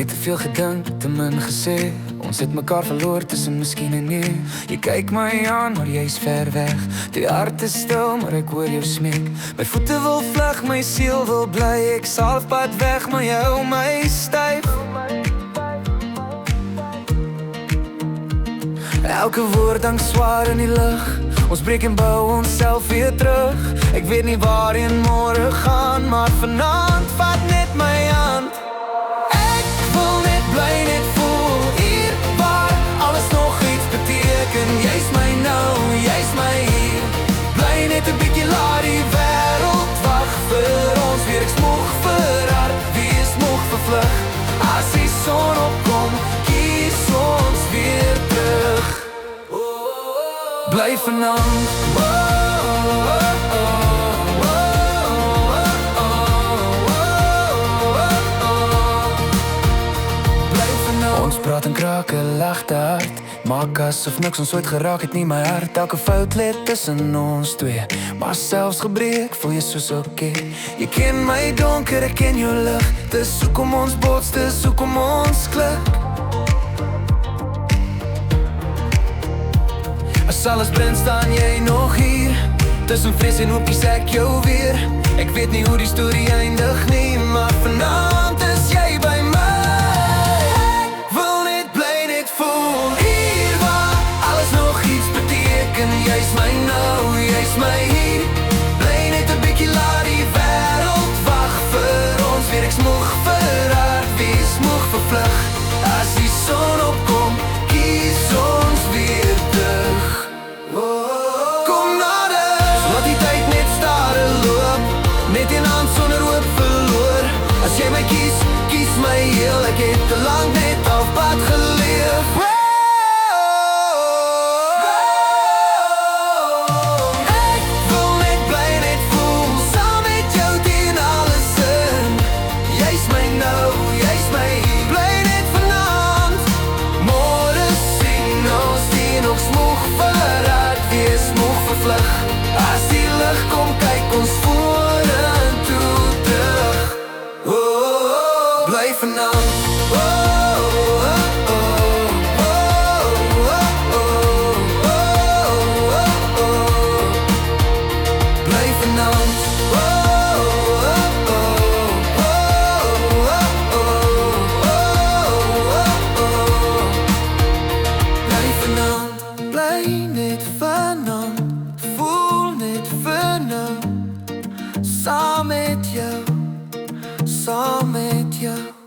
het te veel gedink, te min gesê. Ons het mekaar verloor tussen miskien en nie. Jy kyk my aan, maar jy's ver weg. Die hart is stil, maar ek hoor jou smeek. My voete wil vlug, my siel wil bly. Ek sal op pad weg, maar jy hou my styf. Elke woord hang swaar in die lug. Ons breek en bou onsself weer terug. Ek weet nie waarheen môre gaan, maar vanaand vat net my hand. Ek wil net bly, net voel hier waar alles nog iets beteken. Jy's my nou, jy's my hier. Bly net 'n bietjie, laat die wêreld wag vir ons weer. Ek smog vir hart, wie is moeg vervlug. As die son opkom, kies ons weer terug. Bly vanaand. Ons praat en kraak 'n ligte hart. Maak asof niks ons ooit geraak het nie. My hart, elke fout lê tussen ons twee. Maar selfs gebreek, voel jy soos oké. Jy ken my donker, ek ken jou lig. Dis hoekom ons bots, dis hoekom ons klik. As alles brand, staan jy nog hier. Tussen vrees en hoop kies ek jou weer. Ek weet nie hoe die storie eindig nie, maar vanaand is jy by my. Ek wil net bly, net voel hier waar alles nog iets beteken. Jy's my nou, jy's my hier. Bly net 'n bietjie, laat die wêreld wag vir ons weer. Ek smog vir hart, wie is moeg vervlug. As die son opkom, kies ons weer terug. Kom nader, laat die tyd net stare loop. Net in hand sonder hoop verloor. As jy my kies, kies my heel. Ek het te lang net op pad geleef. Ek wil net bly, net voel saam met jou teen alles in. Jy's my nou, jy's my hier. Bly net vanaand. Môre sien ons die nog smog verraad. Wees moeg vervlug. As die lig kom, kyk ons vorentoe terug. Bly vanaand. Bly vanaand. Bly vanaand. Bly net vanaand. Voel net vanaand. Saam met jou, saam met jou.